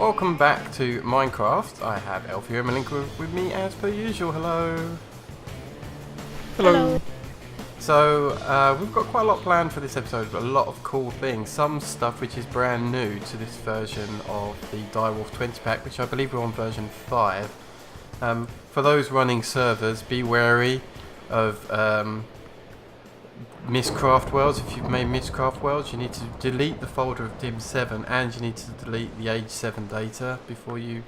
welcome back to Minecraft. I have Elthia and Mallinka with me as per usual. Hello. Hello. So, we've got quite a lot planned for this episode, but a lot of cool things. Some stuff which is brand new to this version of the Direwolf 20 pack, which I believe we're on version 5. For those running servers, be wary of Mistcraft Worlds. If you've made Mistcraft Worlds, you need to delete the folder of Dim7 and you need to delete the Age 7 data before you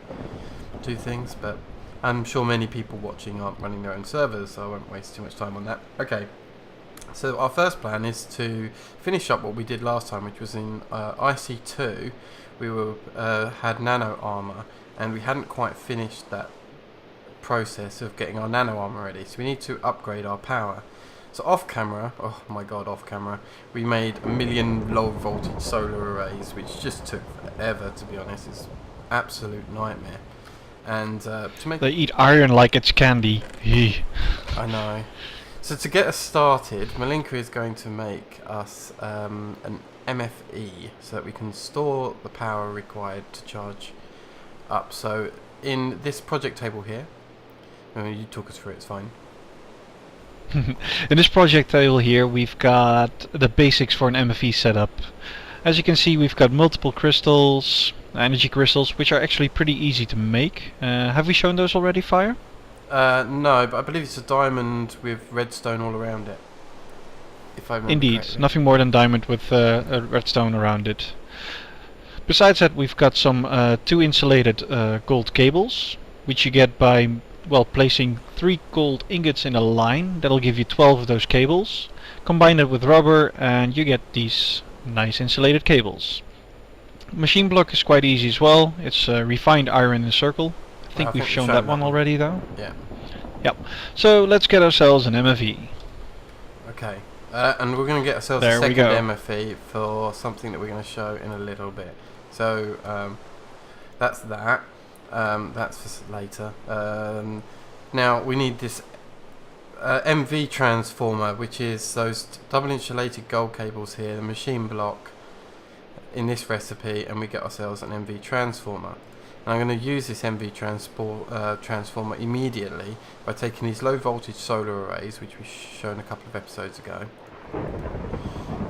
do things, but I'm sure many people watching aren't running their own servers, so I won't waste too much time on that. Okay, so our first plan is to finish up what we did last time, which was in IC2. We had nano armor, and we hadn't quite finished that process of getting our nano armor ready, so we need to upgrade our power. So off camera, oh my god, off camera, we made 1 million low voltage solar arrays, which just took forever, to be honest. It's absolute nightmare. And to make They eat iron like it's candy. I know. So to get us started, Mallinka is going to make us an MFE so that we can store the power required to charge up. So in this project table here, you talk us through it, it's fine. In this project table here we've got the basics for an MFE setup. As you can see, we've got multiple crystals, energy crystals, which are actually pretty easy to make. Have we shown those already, Fire? No, but I believe it's a diamond with redstone all around it, if I remember Indeed, correctly. nothing more than diamond with a redstone around it. Besides that, we've got some 2 insulated gold cables, which you get by placing 3 gold ingots in a line. That'll give you 12 of those cables. Combine it with rubber and you get these nice insulated cables. Machine block is quite easy as well. It's refined iron in a circle. I think we've shown that one already though. Yeah. Yep. So let's get ourselves an MFE. Okay. And we're going to get ourselves a second MFE for something that we're going to show in a little bit. So that's that. That's for later. Now we need this MV transformer, which is those double insulated gold cables here, the machine block in this recipe, and we get ourselves an MV transformer. And I'm going to use this MV transformer immediately by taking these low voltage solar arrays, which we've shown a couple of episodes ago.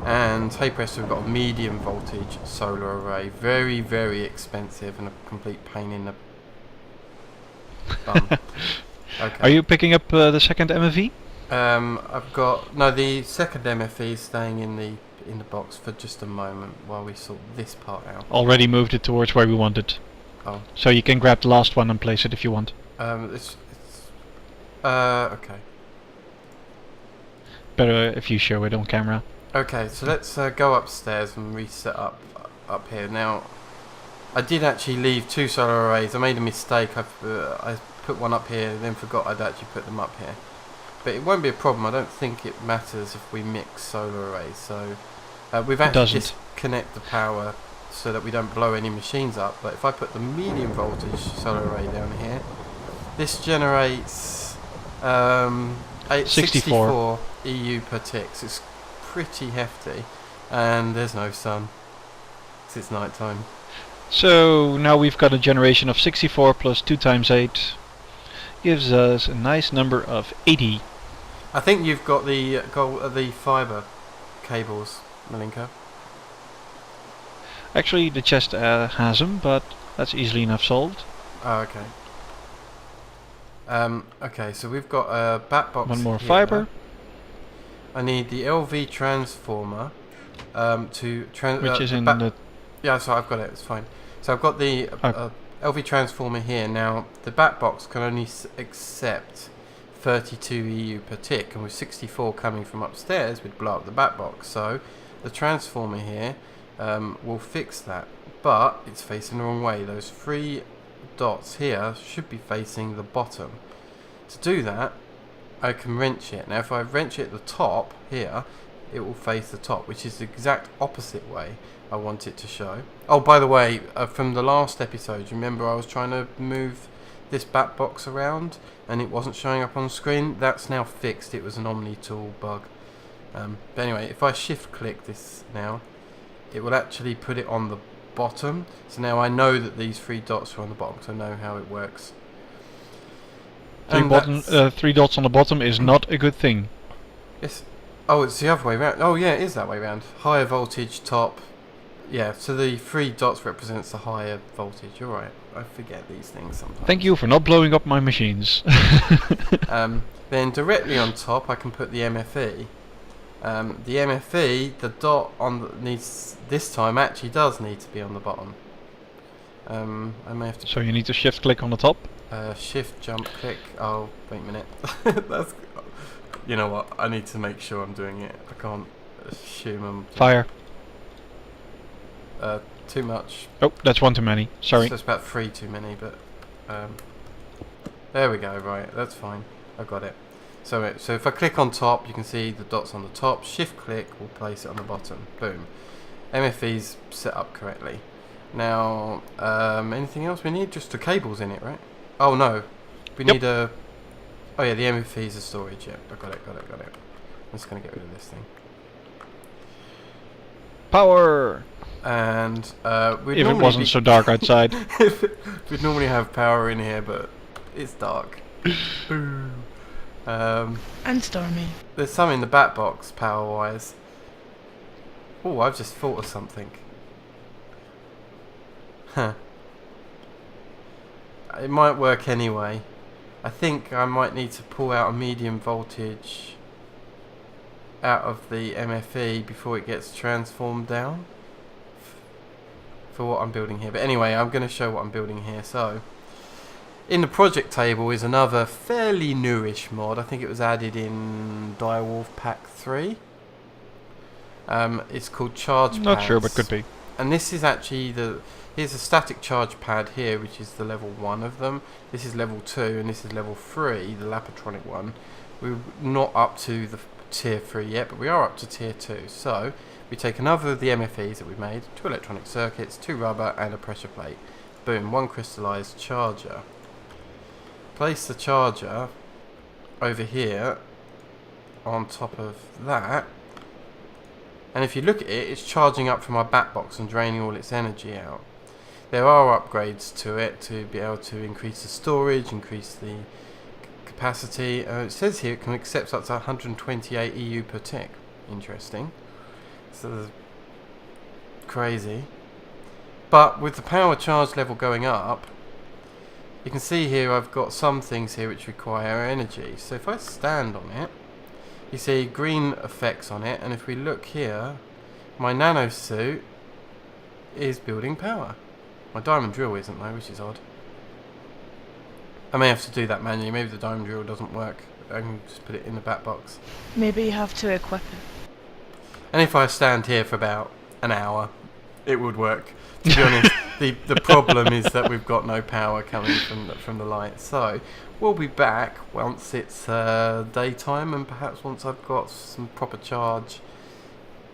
And hey presto, we've got a medium voltage solar array, very, very expensive and a complete pain in the bum. Okay. Are you picking up the second MFE? I've got the second MFE is staying in the box for just a moment while we sort this part out. Already moved it towards where we want it. Oh. So you can grab the last one and place it if you want. It's okay. Better if you show it on camera. Okay, so let's go upstairs and reset up here. Now, I did actually leave 2 solar arrays. I made a mistake. I put one up here, then forgot I'd actually put them up here. But it won't be a problem. I don't think it matters if we mix solar arrays. So we've actually disconnect the power so that we don't blow any machines up. But if I put the medium voltage solar array down here, this generates 64 EU per tick. So it's pretty hefty, and there's no sun. It's night time. So now we've got a generation of 64 plus 2 times 8 gives us a nice number of 80. I think you've got the fiber cables, Mallinka. Actually, the chest has them, but that's easily enough solved. Oh, okay. Okay, so we've got a bat box. One more here. fiber. I need the LV transformer which is in the... Yeah, so I've got it, it's fine. So I've got the LV transformer here. Now, the bat box can only accept 32 EU per tick, and with 64 coming from upstairs, we'd blow up the bat box. So the transformer here will fix that, but it's facing the wrong way. Those 3 dots here should be facing the bottom. To do that, I can wrench it. Now if I wrench it at the top here, it will face the top, which is the exact opposite way I want it to show. Oh, by the way, from the last episode, remember I was trying to move this bat box around and it wasn't showing up on screen? That's now fixed. It was an OmniTool bug. But anyway, if I shift click this now, it will actually put it on the bottom. So now I know that these 3 dots are on the bottom, so I know how it works. Three dots on the bottom is not a good thing. Yes. Oh, it's the other way around. Oh yeah, it is that way around. Higher voltage top. Yeah, so the 3 dots represents the higher voltage. You're right. I forget these things sometimes. Thank you for not blowing up my machines. Then directly on top I can put the MFE. The MFE, the dot needs this time actually does need to be on the bottom. I may have to. So you need to shift click on the top. Shift jump click. Oh, wait a minute. That's. You know what? I need to make sure I'm doing it. I can't assume I'm. Fire. Too much. Oh, that's one too many. Sorry. So it's about 3 too many, but there we go. Right, that's fine. I got it. So if I click on top, you can see the dots on the top. Shift click will place it on the bottom. Boom. MFE's set up correctly. Now, anything else we need? Just the cables in it, right? Oh no, we need a. Oh yeah, the MFE's a storage. Yeah, I got it. I'm just gonna get rid of this thing. Power. And if it wasn't so dark outside. We'd normally have power in here, but it's dark. Boom. And stormy. There's some in the bat box, power-wise. Oh, I've just thought of something. Huh. It might work anyway. I think I might need to pull out a medium voltage out of the MFE before it gets transformed down for what I'm building here. But anyway, I'm going to show what I'm building here. So, in the project table is another fairly newish mod. I think it was added in Direwolf Pack 3. It's called Charge Pads. Not sure, but could be. And this is actually here's a static charge pad here, which is the level 1 of them. This is level 2, and this is level 3, the Lapatronic one. We're not up to the tier 3 yet, but we are up to tier 2. So, we take another of the MFEs that we made, 2 electronic circuits, 2 rubber, and a pressure plate. Boom, 1 crystallized charger. Place the charger over here on top of that. And if you look at it, it's charging up from our bat box and draining all its energy out. There are upgrades to it to be able to increase the storage, increase the capacity. It says here it can accept up to 128 EU per tick. Interesting. So crazy. But with the power charge level going up, you can see here I've got some things here which require energy. So if I stand on it, you see green effects on it, and if we look here, my nano suit is building power. My diamond drill isn't though, which is odd. I may have to do that manually. Maybe the diamond drill doesn't work. I can just put it in the bat box. Maybe you have to equip it. And if I stand here for about an hour, it would work. To be honest, the problem is that we've got no power coming from the light. So we'll be back once it's daytime, and perhaps once I've got some proper charge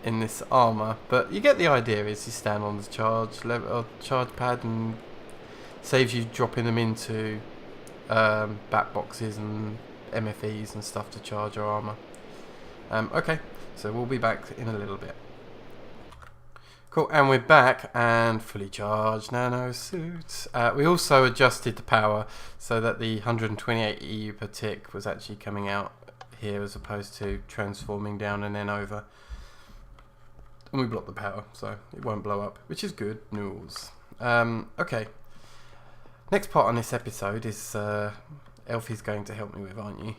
in this armor. But you get the idea. Is you stand on the charge pad, and saves you dropping them into bat boxes and MFEs and stuff to charge our armor. Okay, so we'll be back in a little bit. Cool, and we're back and fully charged nano suits. We also adjusted the power so that the 128 EU per tick was actually coming out here as opposed to transforming down and then over. And we blocked the power, so it won't blow up, which is good news. Okay, next part on this episode is Elthie's going to help me with, aren't you?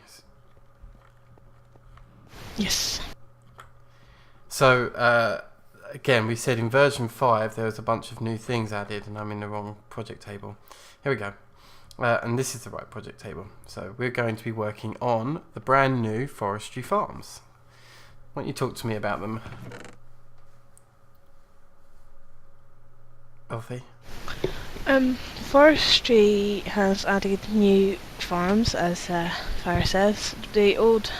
Yes. So, again, we said in version 5 there was a bunch of new things added, and I'm in the wrong project table. Here we go. And this is the right project table. So we're going to be working on the brand new Forestry farms. Why don't you talk to me about them, Elthie? Forestry has added new farms, as Fire says. The old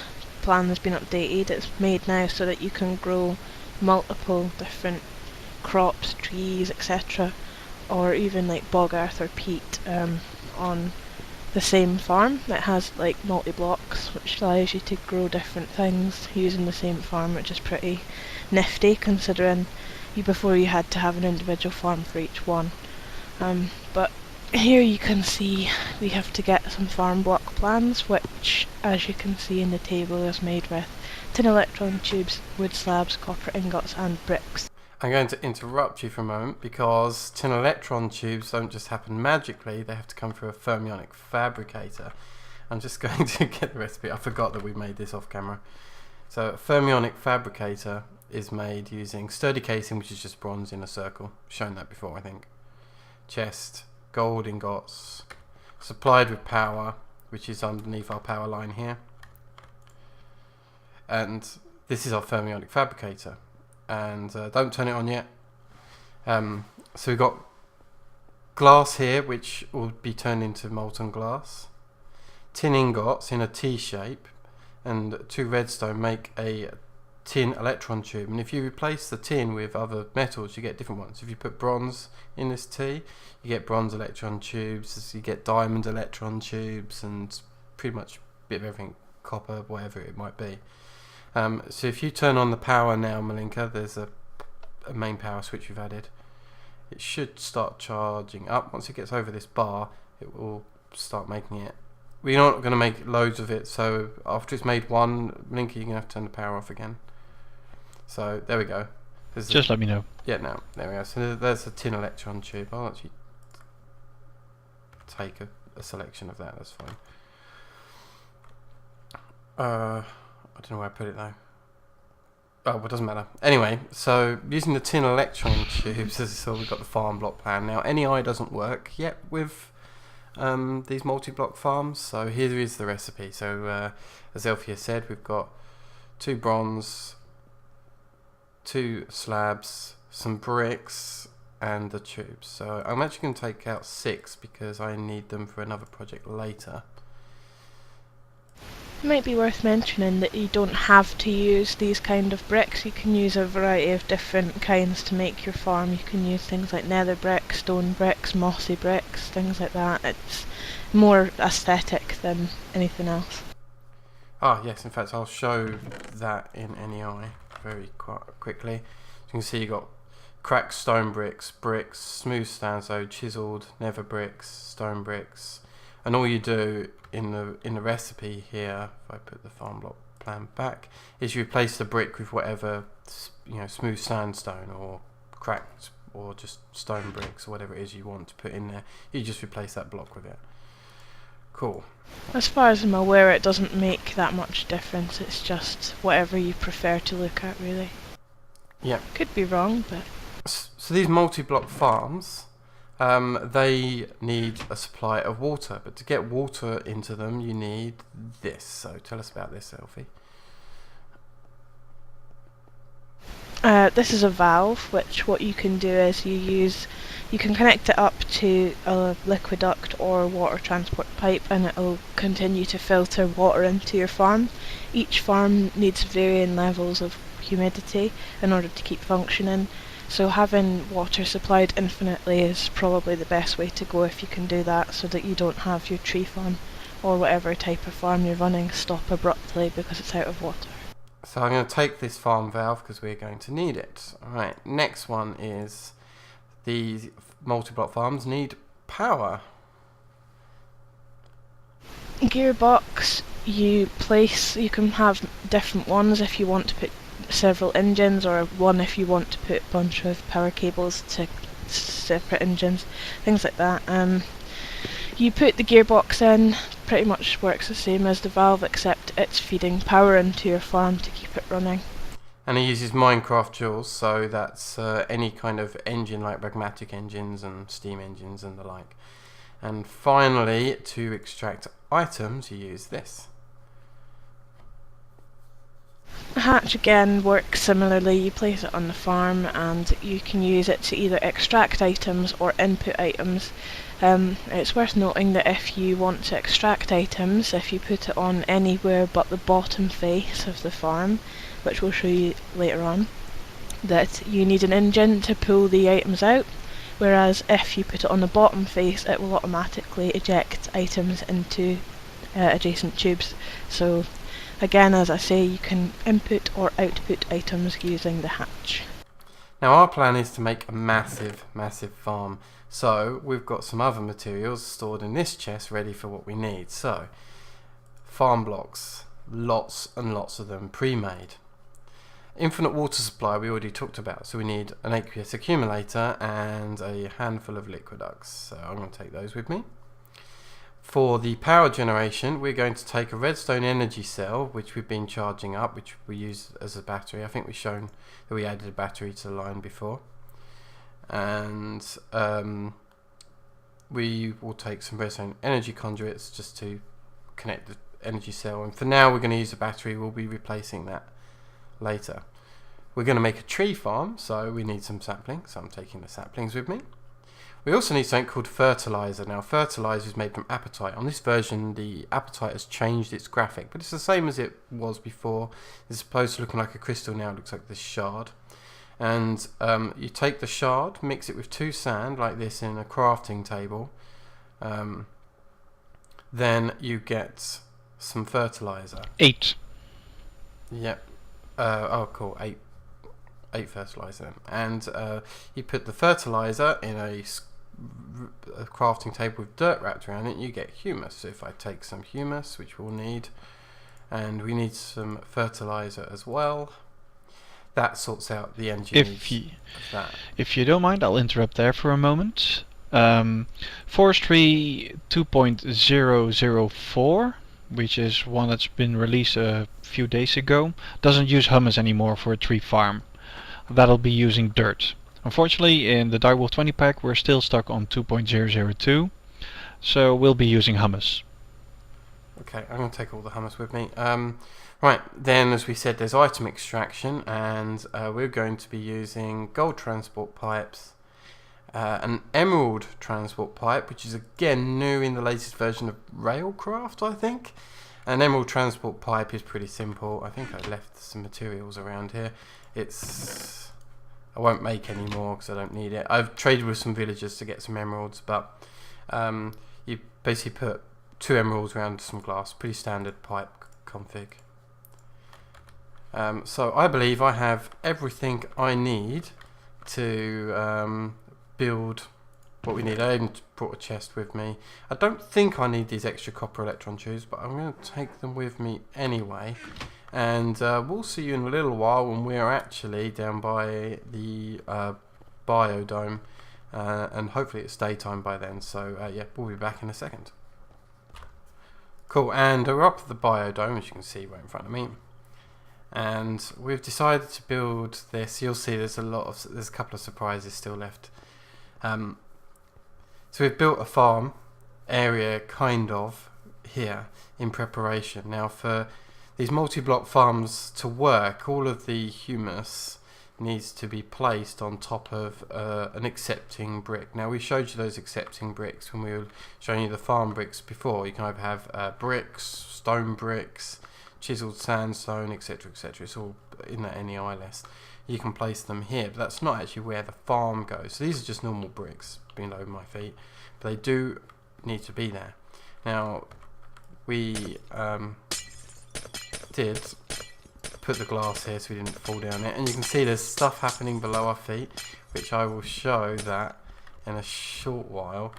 plan has been updated. It's made now so that you can grow multiple different crops, trees, etc., or even like bog earth or peat on the same farm. It has like multi-blocks, which allows you to grow different things using the same farm, which is pretty nifty considering before you had to have an individual farm for each one. But here you can see we have to get some farm block plans, which, as you can see in the table, is made with tin electron tubes, wood slabs, copper ingots and bricks. I'm going to interrupt you for a moment because tin electron tubes don't just happen magically, they have to come through a fermionic fabricator. I'm just going to get the recipe. I forgot that we made this off camera. So a fermionic fabricator is made using sturdy casing, which is just bronze in a circle. Shown that before, I think. Chest, gold ingots, supplied with power, which is underneath our power line here. And this is our fermionic fabricator. And don't turn it on yet. So we've got glass here, which will be turned into molten glass. Tin ingots in a T shape, and 2 redstone make a tin electron tube. And if you replace the tin with other metals, you get different ones. If you put bronze in this T, you get bronze electron tubes, you get diamond electron tubes, and pretty much a bit of everything, copper, whatever it might be. So if you turn on the power now, Mallinka, there's a main power switch we've added. It should start charging up. Once it gets over this bar, it will start making it. We're not going to make loads of it, so after it's made one, Mallinka, you're going to have to turn the power off again. So there we go. Just let me know. Yeah, no, there we go. So there's a tin electron tube. I'll actually take a selection of that, that's fine. I don't know where I put it though. Oh, well, it doesn't matter. Anyway, so using the tin electron tubes, so we've got the farm block plan. Now, NEI doesn't work yet with these multi-block farms, so here is the recipe. So, as Elthia said, we've got 2 bronze, 2 slabs, some bricks, and the tubes. So I'm actually going to take out 6 because I need them for another project later. It might be worth mentioning that you don't have to use these kind of bricks. You can use a variety of different kinds to make your farm. You can use things like nether bricks, stone bricks, mossy bricks, things like that. It's more aesthetic than anything else. Ah, yes, in fact I'll show that in NEI very quickly. You can see you've got cracked stone bricks, bricks, smooth sandstone, chiseled nether bricks, stone bricks, and all you do in the recipe here, if I put the farm block plan back, is you replace the brick with whatever, smooth sandstone or cracked or just stone bricks or whatever it is you want to put in there. You just replace that block with it. Cool. As far as I'm aware, it doesn't make that much difference. It's just whatever you prefer to look at, really. Yeah. Could be wrong, but... So these multi-block farms, they need a supply of water, but to get water into them you need this. So tell us about this, Elthia. This is a valve, which what you can do is you can connect it up to a liquid duct or water transport pipe, and it will continue to filter water into your farm. Each farm needs varying levels of humidity in order to keep functioning. So having water supplied infinitely is probably the best way to go if you can do that, so that you don't have your tree farm or whatever type of farm you're running stop abruptly because it's out of water. So I'm going to take this farm valve because we're going to need it. Alright, next one is these multi-block farms need power. Gearbox, you can have different ones if you want to put several engines, or one if you want to put a bunch of power cables to separate engines, things like that. You put the gearbox in, pretty much works the same as the valve, except it's feeding power into your farm to keep it running. And it uses Minecraft joules, so that's any kind of engine like pragmatic engines and steam engines and the like. And finally, to extract items, you use this. A hatch again works similarly. You place it on the farm and you can use it to either extract items or input items. It's worth noting that if you want to extract items, if you put it on anywhere but the bottom face of the farm, which we'll show you later on, that you need an engine to pull the items out, whereas if you put it on the bottom face, it will automatically eject items into adjacent tubes. So again, as I say, you can input or output items using the hatch. Now our plan is to make a massive farm. So we've got some other materials stored in this chest ready for what we need. So farm blocks, lots and lots of them pre-made. Infinite water supply we already talked about, so we need an aqueous accumulator and a handful of liquiducts. So I'm going to take those with me. For the power generation, we're going to take a redstone energy cell, which we've been charging up, which we use as a battery. I think we've shown that we added a battery to the line before. And we will take some redstone energy conduits just to connect the energy cell. And for now, we're going to use a battery. We'll be replacing that later. We're going to make a tree farm, so we need some saplings. So I'm taking the saplings with me. We also need something called fertilizer. Now, fertilizer is made from apatite. On this version, the apatite has changed its graphic, but it's the same as it was before. It's supposed to look like a crystal now. It looks like this shard. And you take the shard, mix it with 2 sand, like this in a crafting table. Then you get some fertilizer. 8. Yep. Oh, cool. 8 fertilizer then. And you put the fertilizer in a crafting table with dirt wrapped around it, you get humus. So if I take some humus, which we'll need, and we need some fertilizer as well, that sorts out the energy needs of that. If you don't mind, I'll interrupt there for a moment. Forestry 2.004, which is one that's been released a few days ago, doesn't use humus anymore for a tree farm. That'll be using dirt. Unfortunately, in the Direwolf 20 pack, we're still stuck on 2.002, so we'll be using humus. Okay, I'm going to take all the humus with me. Right, then as we said, there's item extraction, and we're going to be using gold transport pipes, an emerald transport pipe, which is again new in the latest version of Railcraft, I think. An emerald transport pipe is pretty simple. I think I left some materials around here. I won't make any more because I don't need it. I've traded with some villagers to get some emeralds, but you basically put 2 emeralds around some glass. Pretty standard pipe config. So I believe I have everything I need to build what we need. I even brought a chest with me. I don't think I need these extra copper electron tubes, but I'm going to take them with me anyway. And we'll see you in a little while when we're actually down by the biodome, and hopefully it's daytime by then. So yeah, we'll be back in a second. Cool, and we're up at the biodome, as you can see right in front of me. And we've decided to build this. You'll see there's a couple of surprises still left. So we've built a farm area kind of here in preparation. Now for these multi-block farms to work, all of the humus needs to be placed on top of an accepting brick. Now we showed you those accepting bricks when we were showing you the farm bricks before. You can either have bricks, stone bricks, chiseled sandstone, etc, etc. It's all in that NEI list. You can place them here, but that's not actually where the farm goes. So these are just normal bricks below my feet, but they do need to be there. Now we did put the glass here so we didn't fall down it, and you can see there's stuff happening below our feet, which I will show that in a short while.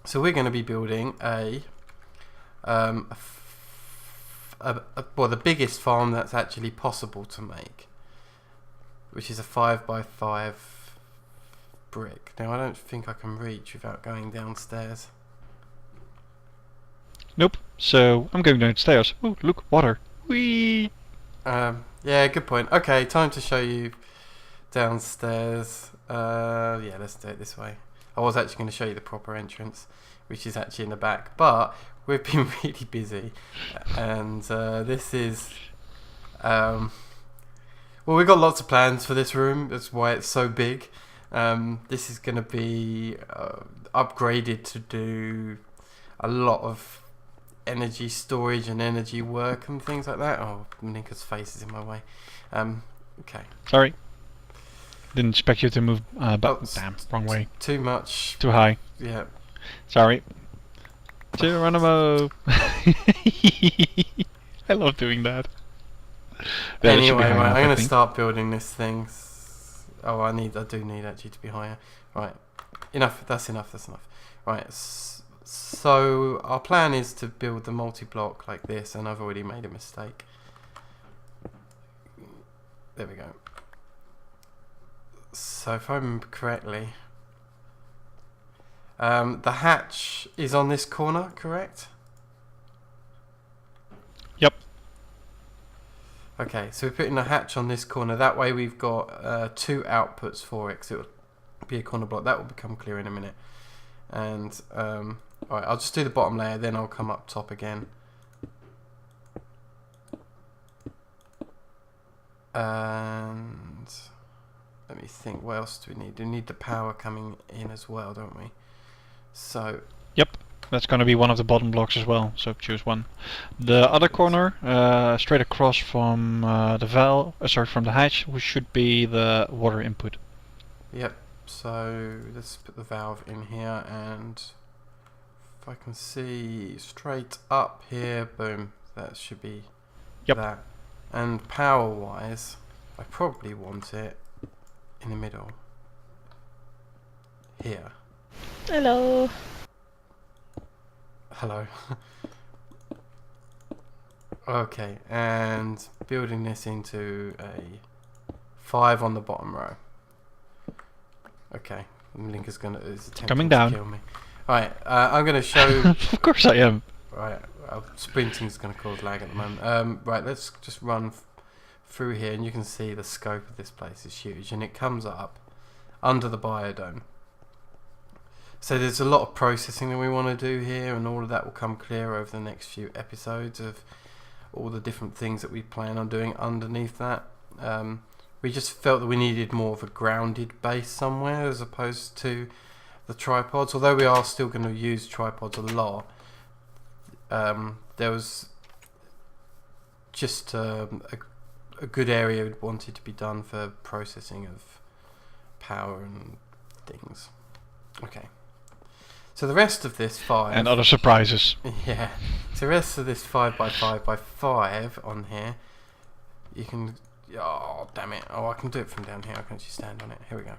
So we're going to be building well, the biggest farm that's actually possible to make, which is a 5x5 brick. Now I don't think I can reach without going downstairs. Nope, so I'm going downstairs. Oh, look, water. Whee! Yeah, good point. Okay, time to show you downstairs. Yeah, let's do it this way. I was actually going to show you the proper entrance, which is actually in the back, but we've been really busy, and this is well, we've got lots of plans for this room. That's why it's so big. This is going to be upgraded to do a lot of energy storage and energy work and things like that. Oh, Mallinka's face is in my way. Okay. Sorry. Didn't expect you to move, but damn, wrong way. Too much. Too high. Yeah. Sorry. Geronimo! I love doing that. Yeah, Anyway, I'm going to start building this thing. Oh, I do need actually to be higher. Right, enough. That's enough. That's enough. Right. So our plan is to build the multi-block like this, and I've already made a mistake. There we go. So if I remember correctly, the hatch is on this corner, correct? Yep. Okay, so we're putting a hatch on this corner. That way we've got 2 outputs for it, 'cause it will be a corner block. That will become clear in a minute. And alright, I'll just do the bottom layer, then I'll come up top again. And let me think, what else do we need? We need the power coming in as well, don't we? So Yep. That's going to be one of the bottom blocks as well, so choose one. The other corner, straight across from from the hatch, which should be the water input. yep, so let's put the valve in here, and if I can see straight up here, boom, that should be that. And power wise, I probably want it in the middle here. Hello. Hello. Okay, and building this into a 5 on the bottom row. Okay, Linka's is attempting Coming to down. kill me. Alright, I'm going to show... Of course I am. Right, sprinting's going to cause lag at the moment. Right, let's just run through here, and you can see the scope of this place is huge, and it comes up under the biodome. So there's a lot of processing that we want to do here, and all of that will come clear over the next few episodes of all the different things that we plan on doing underneath that. We just felt that we needed more of a grounded base somewhere as opposed to the tripods. Although we are still going to use tripods a lot, there was just a good area we wanted to be done for processing of power and things. Okay. So the rest of this 5... And other surprises. Yeah. So the rest of this 5x5x5 on here, you can... Oh, damn it. Oh, I can do it from down here. I can actually stand on it. Here we go.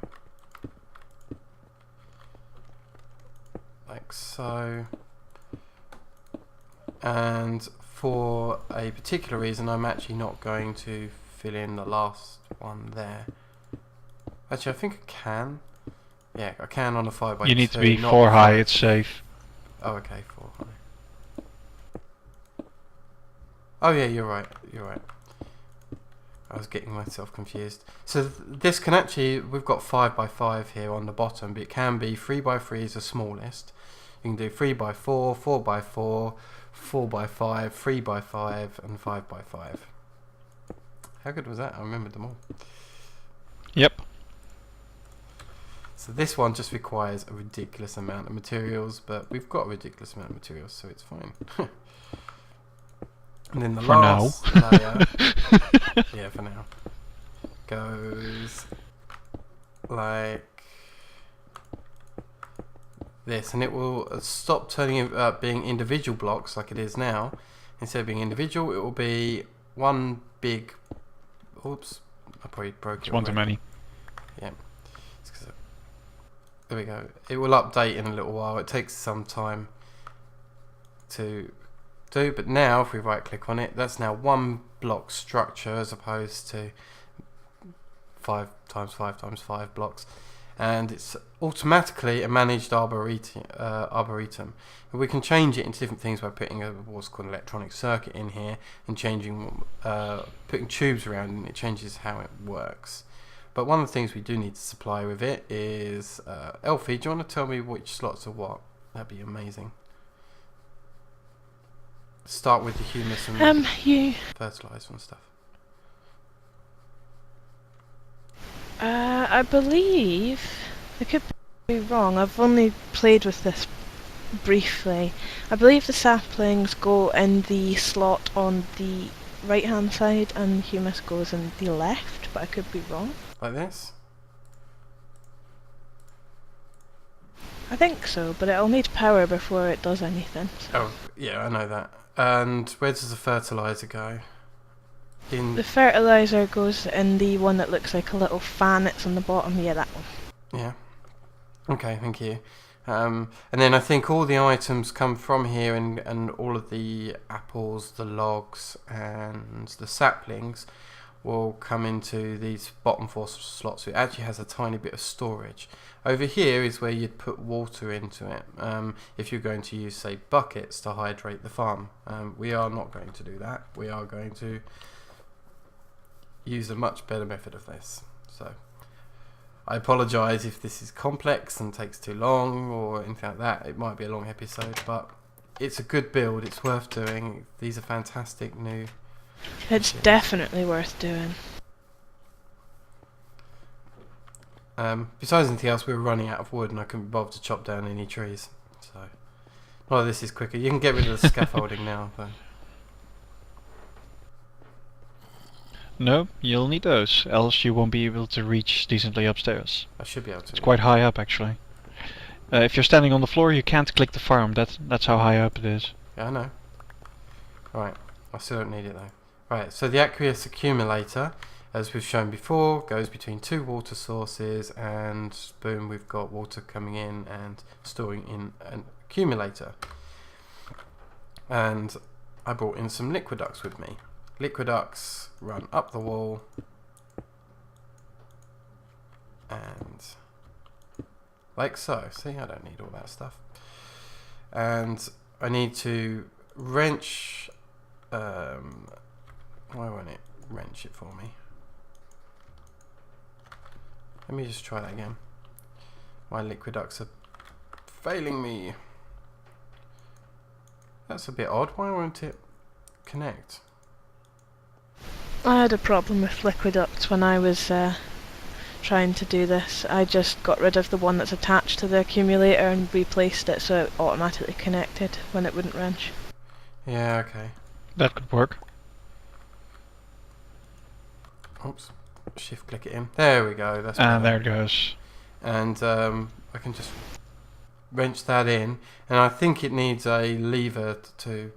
Like so. And for a particular reason, I'm actually not going to fill in the last one there. Actually, I think I can. Yeah, I can on a 5x2. You need to be 4 high, it's safe. Oh, okay, 4 high. Oh yeah, you're right. You're right. I was getting myself confused. So this can actually, we've got 5x5 here on the bottom, but it can be 3x3 is the smallest. You can do 3x4, 4x4, 4x5, 3x5, and 5x5. How good was that? I remembered them all. Yep. So this one just requires a ridiculous amount of materials, but we've got a ridiculous amount of materials, so it's fine. And then the For last now. layer, yeah, for now, goes like this, and it will stop turning being individual blocks like it is now. Instead of being individual, it will be one big. Oops, I probably broke it. One too many. Yeah. There we go. It will update in a little while. It takes some time to do, but now if we right click on it, that's now one block structure as opposed to 5 times 5 times 5 blocks, and it's automatically a managed arboretum. We can change it into different things by putting what's called an electronic circuit in here and changing putting tubes around, and it changes how it works. But one of the things we do need to supply with it is Elthia, do you want to tell me which slots are what? That'd be amazing. Start with the humus and fertilizer and stuff. I believe, I could be wrong, I've only played with this briefly. I believe the saplings go in the slot on the right hand side and humus goes in the left, but I could be wrong. Like this? I think so, but it'll need power before it does anything. So. Oh, yeah, I know that. And where does the fertilizer go? The fertilizer goes in the one that looks like a little fan. It's on the bottom. Yeah, that one. Yeah. Okay, thank you. And then I think all the items come from here, and all of the apples, the logs, and the saplings will come into these bottom 4 slots. It actually has a tiny bit of storage. Over here is where you'd put water into it if you're going to use, say, buckets to hydrate the farm. We are not going to do that. We are going to use a much better method of this. So I apologise if this is complex and takes too long or anything like that. It might be a long episode, but it's a good build. It's worth doing. These are fantastic new. It's definitely worth doing. Besides anything else, we were running out of wood and I couldn't be bothered to chop down any trees. So, well, this is quicker. You can get rid of the scaffolding now, though. No, you'll need those, else you won't be able to reach decently upstairs. I should be able to. It's quite high up, actually. If you're standing on the floor, you can't click the farm. That's how high up it is. Yeah, I know. Right, I still don't need it though. Right, so the aqueous accumulator, as we've shown before, goes between 2 water sources, and boom, we've got water coming in and storing in an accumulator. And I brought in some liquiducts with me. Liquiducts run up the wall and like so. See, I don't need all that stuff. And I need to wrench. Why won't it wrench it for me? Let me just try that again. My liquiducts are failing me. That's a bit odd. Why won't it connect? I had a problem with liquiducts when I was trying to do this. I just got rid of the one that's attached to the accumulator and replaced it so it automatically connected when it wouldn't wrench. Yeah, okay. That could work. Oops. Shift click it in. There we go. That's And better. there it goes. And I can just wrench that in, and I think it needs a lever to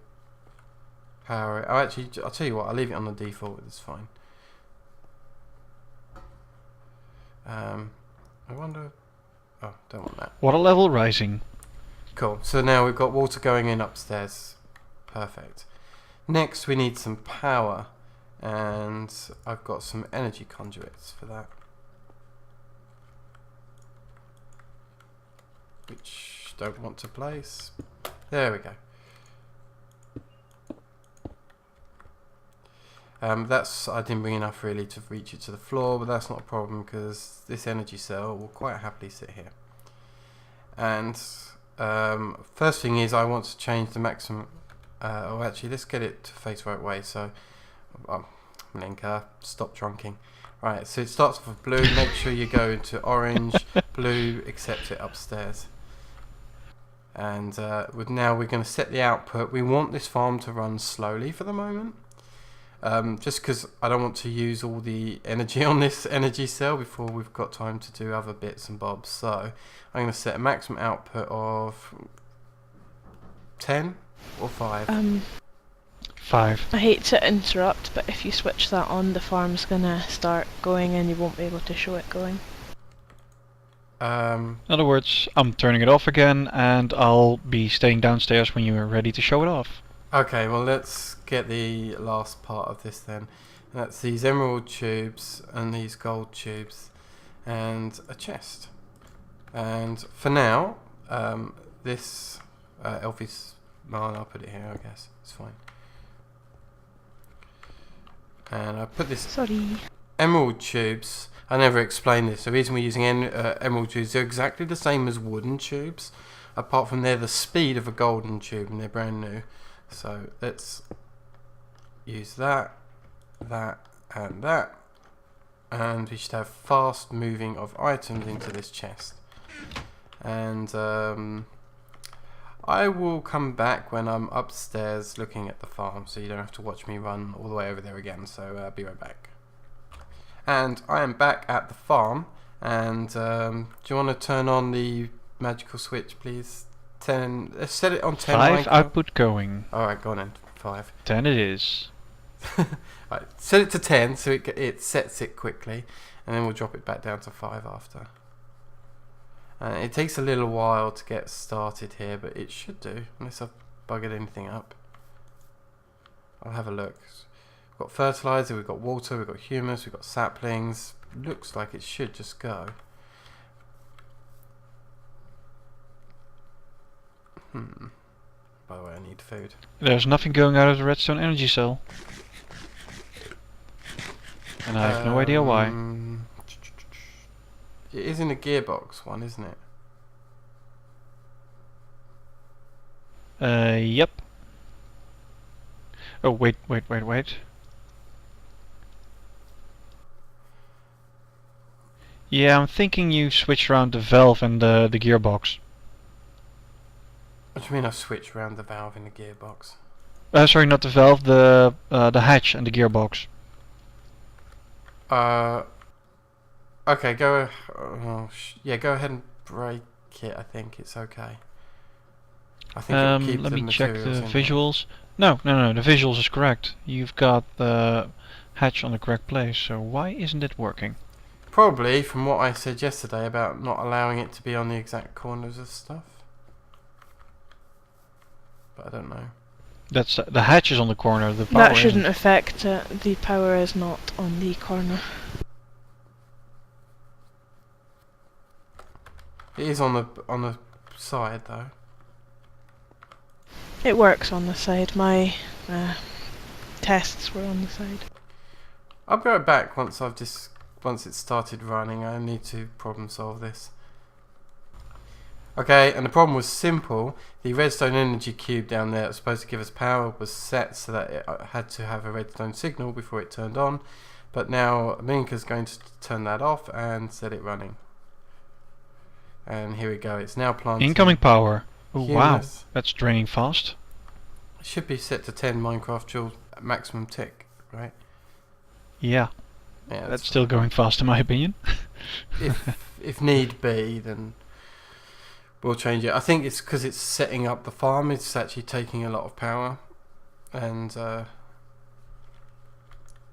power it. Oh, actually, I'll tell you what, I'll leave it on the default. It's fine. I wonder. Oh, don't want that. Water level rising. Cool. So now we've got water going in upstairs. Perfect. Next, we need some power, and I've got some energy conduits for that, which don't want to place. There we go. I didn't bring enough really to reach it to the floor, but that's not a problem because this energy cell will quite happily sit here. And first thing is I want to change the maximum. Oh, actually, let's get it to face the right way. So, Mallinka, stop drunking. Right, so it starts off with blue. Make sure you go into orange, blue, accept it upstairs. And now we're going to set the output. We want this farm to run slowly for the moment. Just because I don't want to use all the energy on this energy cell before we've got time to do other bits and bobs. So I'm going to set a maximum output of 10 or 5. 5. I hate to interrupt, but if you switch that on, the farm's gonna start going and you won't be able to show it going. In other words, I'm turning it off again, and I'll be staying downstairs when you are ready to show it off. Okay, well let's get the last part of this then. That's these emerald tubes and these gold tubes and a chest. And for now, this Elthie's... Well, I'll put it here, I guess. It's fine. And I put this... Sorry. Emerald tubes. I never explained this. The reason we're using emerald tubes, they're exactly the same as wooden tubes, apart from they're the speed of a golden tube and they're brand new. So let's use that, and that, and we should have fast moving of items into this chest. And I will come back when I'm upstairs looking at the farm, so you don't have to watch me run all the way over there again. So I'll be right back. And I am back at the farm, and do you want to turn on the magical switch, please? 10. Let's set it on 10. 5 output going. Alright, go on then. 5. 10 it is. Right, set it to 10 so it sets it quickly, and then we'll drop it back down to 5 after. It takes a little while to get started here, but it should do, unless I've buggered anything up. I'll have a look. We've got fertilizer, we've got water, we've got humus, we've got saplings. Looks like it should just go. By the way, I need food. There's nothing going out of the redstone energy cell. And I have no idea why. It is in a gearbox one, isn't it? Yep. Oh, wait. Yeah, I'm thinking you switched around the valve and the gearbox. What do you mean I switched around the valve in the gearbox? Sorry, not the valve, the hatch and the gearbox. Okay, go. Yeah, go ahead and break it. I think it's okay. I think it'll keep let the me check the materials in visuals. No, the visuals is correct. You've got the hatch on the correct place, so why isn't it working? Probably from what I said yesterday about not allowing it to be on the exact corners of stuff. But I don't know. That's the hatch is on the corner. The power That shouldn't isn't. affect the power is not on the corner. It is on the side though. It works on the side. My tests were on the side. I'll go back once once it's started running. I need to problem solve this. Okay, and the problem was simple. The redstone energy cube down there that was supposed to give us power was set so that it had to have a redstone signal before it turned on. But now Mallinka's going to turn that off and set it running. And here we go, it's now planting. Incoming power. Oh wow, humus. that's draining fast. It should be set to 10 Minecraft joules maximum tick, right? Yeah, Yeah, that's still going fast in my opinion. if need be, then we'll change it. I think it's because it's setting up the farm. It's actually taking a lot of power, and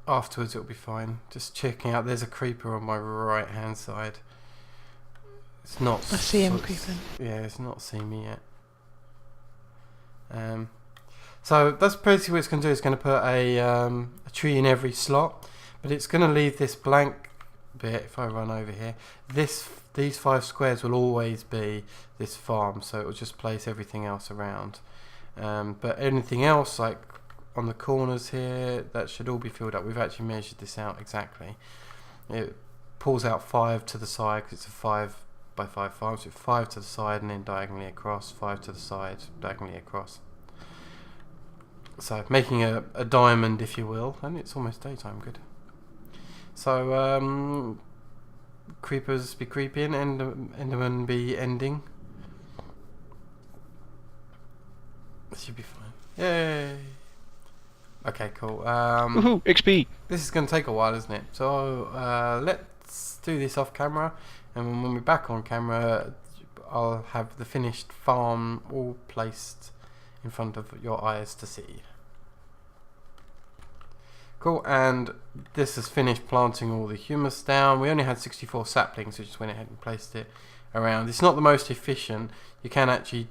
afterwards it'll be fine. Just checking out. There's a creeper on my right hand side. It's not. I see him creeping. Yeah, it's not seen me yet. So that's basically what it's going to do. It's going to put a tree in every slot, but it's going to leave this blank bit. If I run over here, these 5 squares will always be this farm, so it will just place everything else around. But anything else, like on the corners here, that should all be filled up. We've actually measured this out exactly. It pulls out 5 to the side because it's a 5 by 5 farm, so 5 to the side and then diagonally across, 5 to the side, diagonally across. So making a diamond, if you will, and it's almost daytime. Good. So creepers be creeping, Enderman be ending. This should be fine. Yay! Okay, cool. Woohoo! XP. This is going to take a while, isn't it? So let's do this off camera, and when we're back on camera, I'll have the finished farm all placed in front of your eyes to see. Cool, and this has finished planting all the humus down. We only had 64 saplings, so just went ahead and placed it around. It's not the most efficient. You can actually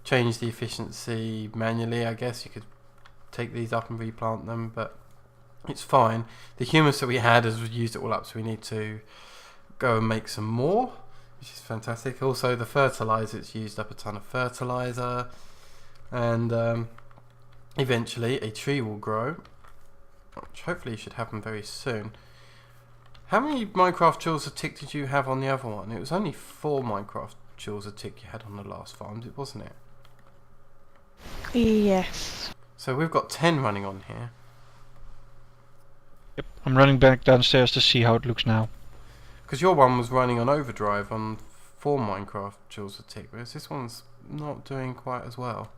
change the efficiency manually, I guess. You could take these up and replant them, but it's fine. The humus that we had has used it all up, so we need to go and make some more, which is fantastic. Also, the fertilizer, it's used up a ton of fertilizer, and eventually a tree will grow, which hopefully should happen very soon. How many Minecraft joules a tick did you have on the other one? It was only 4 Minecraft joules a tick you had on the last farm, wasn't it? Yes. So we've got 10 running on here. Yep, I'm running back downstairs to see how it looks now. Because your one was running on overdrive on 4 Minecraft joules a tick, whereas this one's not doing quite as well.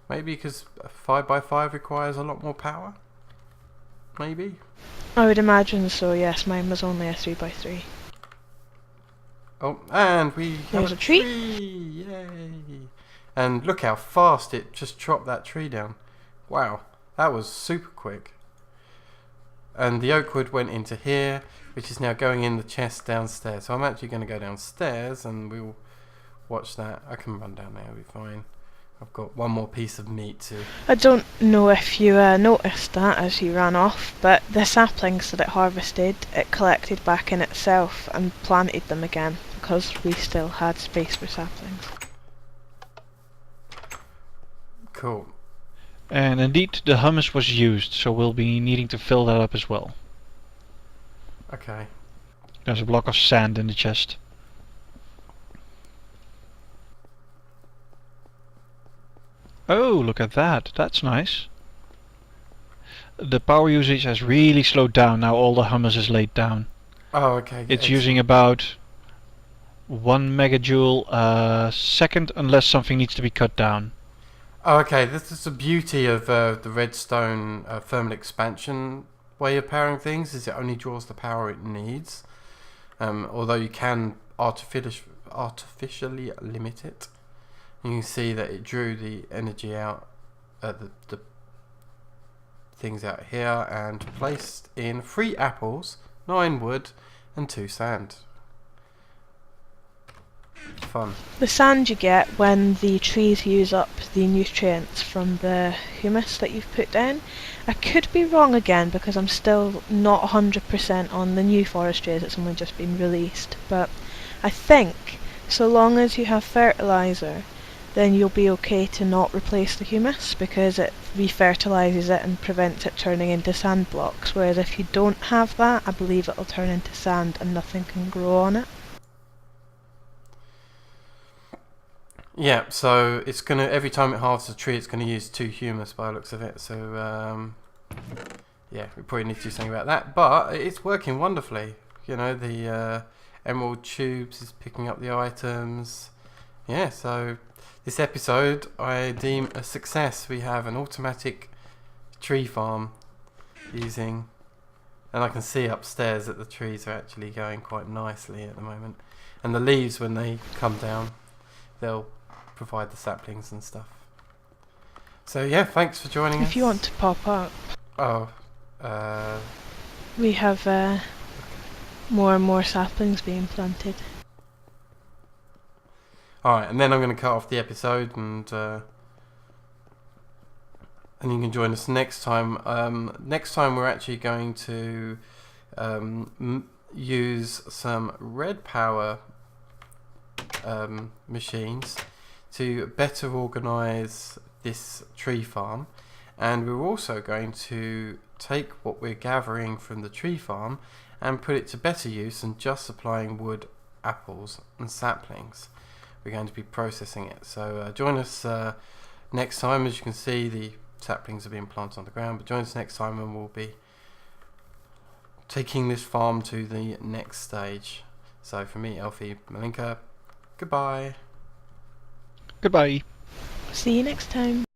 Maybe because a 5x5 requires a lot more power? Maybe? I would imagine so, yes. Mine was only a 3x3. Oh, and we There's have a tree. Yay! And look how fast it just chopped that tree down. Wow. That was super quick. And the oak wood went into here, which is now going in the chest downstairs. So I'm actually going to go downstairs and we'll watch that. I can run down there, it'll be fine. I've got one more piece of meat to... I don't know if you noticed that as you ran off, but the saplings that it harvested, it collected back in itself and planted them again, because we still had space for saplings. Cool. And indeed, the hummus was used, so we'll be needing to fill that up as well. Okay. There's a block of sand in the chest. Oh, look at that. That's nice. The power usage has really slowed down now all the hummus is laid down. Oh, okay. It's using about 1 megajoule a second unless something needs to be cut down. Oh, okay. This is the beauty of the redstone thermal expansion way of powering things, is it only draws the power it needs. Although you can artificially limit it. You can see that it drew the energy out, the things out here, and placed in 3 apples, 9 wood, and 2 sand. Fun. The sand you get when the trees use up the nutrients from the humus that you've put down. I could be wrong again because I'm still not 100% on the new forestry as it's only just been released, but I think so long as you have fertiliser, then you'll be okay to not replace the humus because it refertilises it and prevents it turning into sand blocks, whereas if you don't have that, I believe it'll turn into sand and nothing can grow on it. Yeah, so it's gonna, every time it halves a tree, it's gonna use 2 humus by the looks of it. So yeah, we probably need to do something about that. But it's working wonderfully. You know, the emerald tubes is picking up the items. Yeah, so this episode I deem a success. We have an automatic tree farm using, and I can see upstairs that the trees are actually going quite nicely at the moment. And the leaves, when they come down, they'll provide the saplings and stuff. So yeah, thanks for joining us. If you want to pop up, Oh, we have more and more saplings being planted. alright, and then I'm going to cut off the episode, and you can join us next time. Next time we're actually going to use some red power machines to better organise this tree farm, and we're also going to take what we're gathering from the tree farm and put it to better use than just supplying wood, apples and saplings. We're going to be processing it, so join us next time. As you can see, the saplings are being planted on the ground, but join us next time and we'll be taking this farm to the next stage. So from me, Elthia, Mallinka, goodbye. Goodbye. See you next time.